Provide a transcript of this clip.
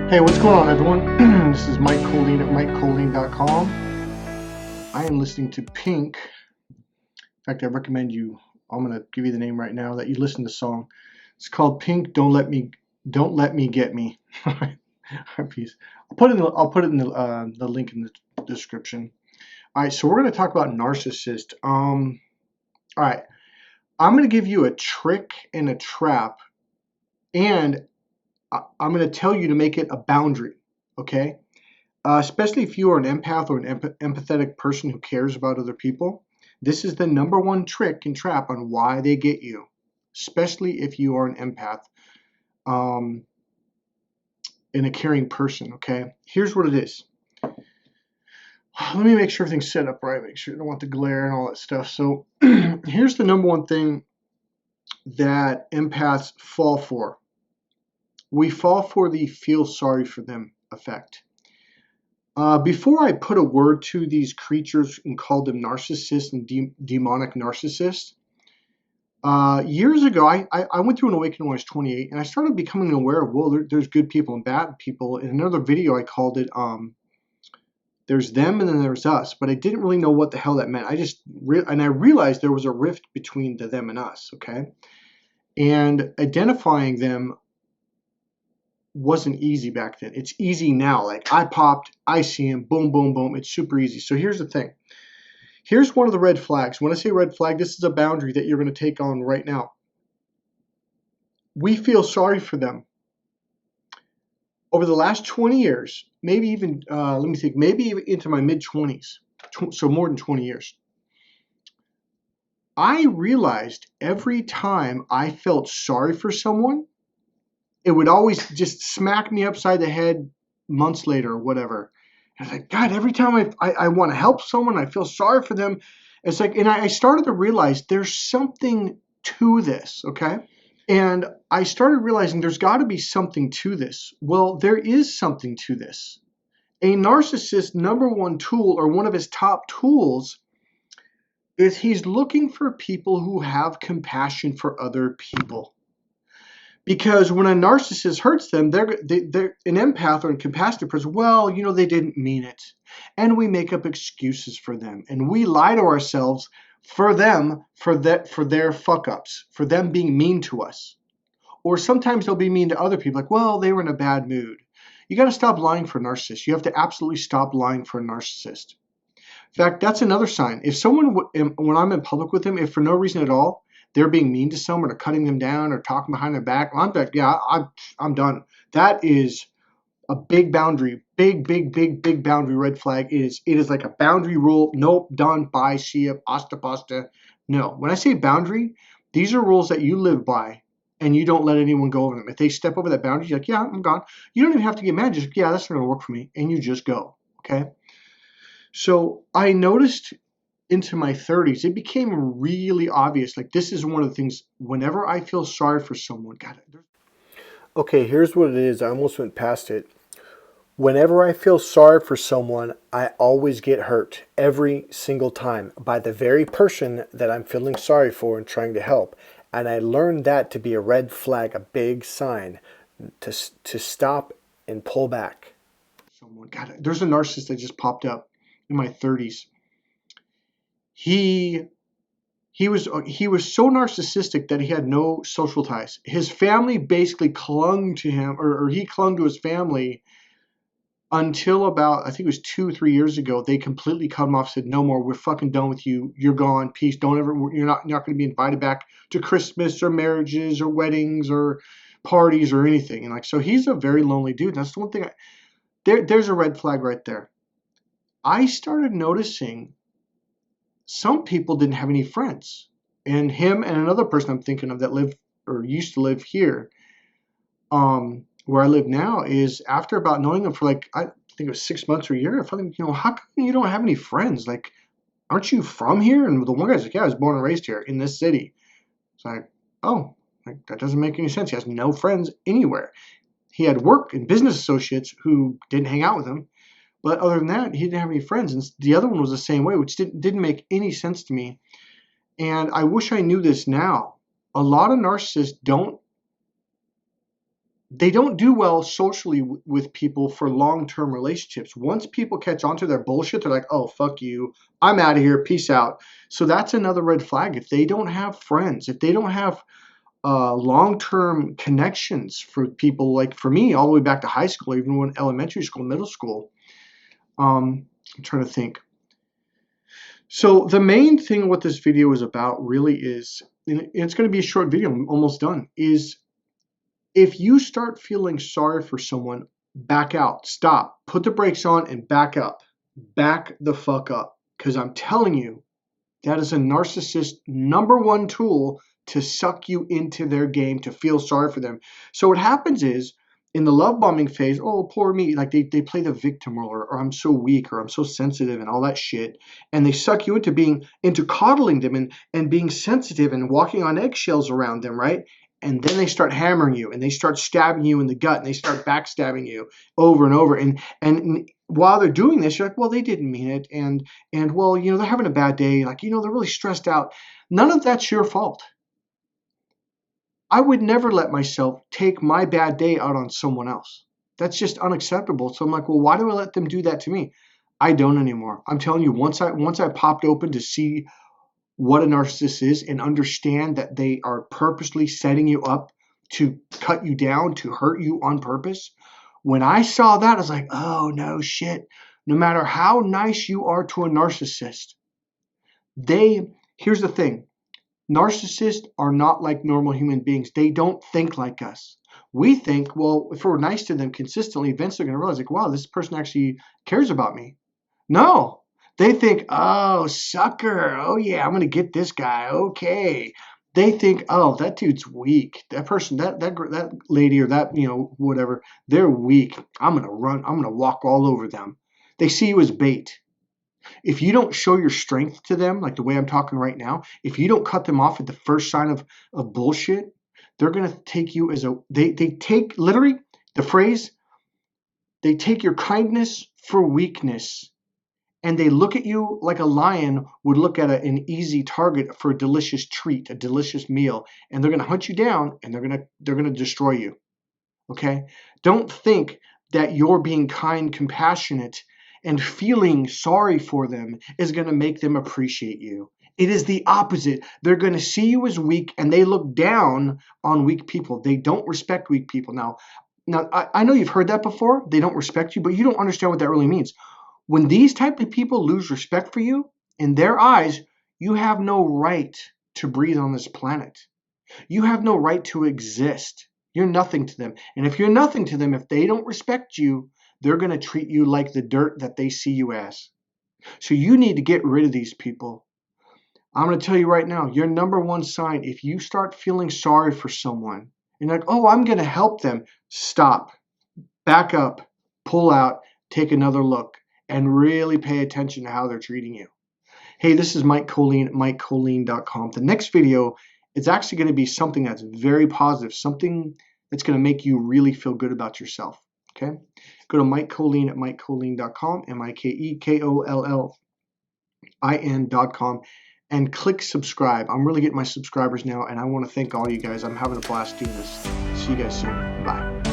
Hey, what's going on, everyone? This is Mike Colleen at MikeColleen.com. I am listening to Pink. In fact, I recommend you, I'm going to give you the name right now, that you listen to the song. It's called Pink, Don't Let Me Get Me. Peace. I'll put it in the link in the description. All right, so we're going to talk about Narcissist. All right, I'm going to give you a trick and a trap, and I'm going to tell you to make it a boundary, okay? Especially if you are an empath or an empathetic person who cares about other people. This is the number one trick and trap on why they get you, especially if you are an empath and a caring person, okay? Here's what it is. Let me make sure everything's set up right, make sure I don't want the glare and all that stuff. So here's the number one thing that empaths fall for. We fall for the feel sorry for them effect. Before I put a word to these creatures and called them narcissists and demonic narcissists, years ago, I went through an awakening when I was 28, and I started becoming aware of, well, there's good people and bad people. In another video, I called it, there's them and then there's us, but I didn't really know what the hell that meant. I realized there was a rift between the them and us, okay? And identifying them wasn't easy back then. It's easy now. Like, I popped, I see him, boom, boom, boom. It's super easy. So here's the thing. Here's one of the red flags. When I say red flag, this is a boundary that you're going to take on right now. We feel sorry for them. Over the last 20 years, maybe even, let me think, maybe even into my mid-20s, so more than 20 years, I realized every time I felt sorry for someone, it would always just smack me upside the head months later or whatever. And I was like, God, every time I want to help someone, I feel sorry for them. It's like, and I started to realize there's something to this, okay? And I started realizing there's got to be something to this. Well, there is something to this. A narcissist's number one tool, or one of his top tools, is he's looking for people who have compassion for other people. Because when a narcissist hurts them, they're an empath or a compassionate person. Well, you know, they didn't mean it. And we make up excuses for them. And we lie to ourselves for them, for their fuck-ups, for them being mean to us. Or sometimes they'll be mean to other people. Like, well, they were in a bad mood. You got to stop lying for a narcissist. You have to absolutely stop lying for a narcissist. In fact, that's another sign. If someone, when I'm in public with them, if for no reason at all, they're being mean to someone or cutting them down or talking behind their back, I'm like, yeah, I'm done. That is a big boundary, big boundary red flag. It is like a boundary rule. Nope, done, bye, see ya, hasta pasta. No, when I say boundary, these are rules that you live by and you don't let anyone go over them. If they step over that boundary, you're like, yeah, I'm gone. You don't even have to get mad. Just, yeah, that's not gonna work for me. And you just go, okay? So I noticed into my 30s, it became really obvious. Like, this is one of the things, whenever I feel sorry for someone, God. Okay, here's what it is. I almost went past it. Whenever I feel sorry for someone, I always get hurt every single time by the very person that I'm feeling sorry for and trying to help. And I learned that to be a red flag, a big sign to stop and pull back. Someone, God, there's a narcissist that just popped up in my 30s. He was so narcissistic that he had no social ties. His family basically clung to him, or he clung to his family until about, I think it was 2-3 years ago. They completely cut him off, said, no more, we're fucking done with you. You're gone. Peace. You're not going to be invited back to Christmas or marriages or weddings or parties or anything. And like, so he's a very lonely dude. That's the one thing there's a red flag right there. I started noticing some people didn't have any friends. And him and another person I'm thinking of that lived or used to live here, where I live now, is after about knowing them for like, I think it was 6 months or a year, I felt like, you know, how come you don't have any friends? Like, aren't you from here? And the one guy's like, yeah, I was born and raised here in this city. It's like, oh, like, that doesn't make any sense. He has no friends anywhere. He had work and business associates who didn't hang out with him. But other than that, he didn't have any friends. And the other one was the same way, which didn't make any sense to me. And I wish I knew this now. A lot of narcissists don't they don't do well socially with people for long-term relationships. Once people catch on to their bullshit, they're like, oh, fuck you. I'm out of here. Peace out. So that's another red flag. If they don't have friends, if they don't have long-term connections for people, like for me, all the way back to high school, even when elementary school, middle school, I'm trying to think. So the main thing what this video is about really is, and it's going to be a short video, I'm almost done, is if you start feeling sorry for someone, back out, stop, put the brakes on and back up. Back the fuck up. Because I'm telling you, that is a narcissist's #1 tool to suck you into their game, to feel sorry for them. So what happens is, in the love bombing phase, oh, poor me, like they play the victim role, or I'm so weak, or I'm so sensitive, and all that shit. And they suck you into coddling them and being sensitive and walking on eggshells around them, right? And then they start hammering you, and they start stabbing you in the gut, and they start backstabbing you over and over. And while they're doing this, you're like, well, they didn't mean it. And well, they're having a bad day. Like, they're really stressed out. None of that's your fault. I would never let myself take my bad day out on someone else. That's just unacceptable. So I'm like, well, why do I let them do that to me? I don't anymore. I'm telling you, once I popped open to see what a narcissist is and understand that they are purposely setting you up to cut you down, to hurt you on purpose. When I saw that, I was like, oh, no shit. No matter how nice you are to a narcissist, here's the thing. Narcissists are not like normal human beings. They don't think like us. We think, well, if we're nice to them consistently, eventually they're going to realize, like, wow, this person actually cares about me. No. They think, oh, sucker. Oh, yeah, I'm going to get this guy. Okay. They think, oh, that dude's weak. That person, that lady or that, whatever, they're weak. I'm going to run. I'm going to walk all over them. They see you as bait. If you don't show your strength to them, like the way I'm talking right now, if you don't cut them off at the first sign of bullshit, they're going to take you as they take, literally, the phrase, they take your kindness for weakness. And they look at you like a lion would look at an easy target for a delicious treat, a delicious meal, and they're going to hunt you down and they're going to destroy you. Okay? Don't think that you're being kind, compassionate, and feeling sorry for them is going to make them appreciate you. It is the opposite. They're going to see you as weak, and they look down on weak people. They don't respect weak people. Now, I know you've heard that before. They don't respect you, but you don't understand what that really means. When these type of people lose respect for you, in their eyes, you have no right to breathe on this planet. You have no right to exist. You're nothing to them. And if you're nothing to them, if they don't respect you, they're going to treat you like the dirt that they see you as. So you need to get rid of these people. I'm going to tell you right now, your #1 sign, if you start feeling sorry for someone, and like, oh, I'm going to help them, stop, back up, pull out, take another look, and really pay attention to how they're treating you. Hey, this is Mike Colleen at MikeColleen.com. The next video is actually going to be something that's very positive, something that's going to make you really feel good about yourself. Okay? Go to Mike Colleen at MikeColleen.com, MikeColleen.com, and click subscribe. I'm really getting my subscribers now, and I want to thank all you guys. I'm having a blast doing this. See you guys soon. Bye.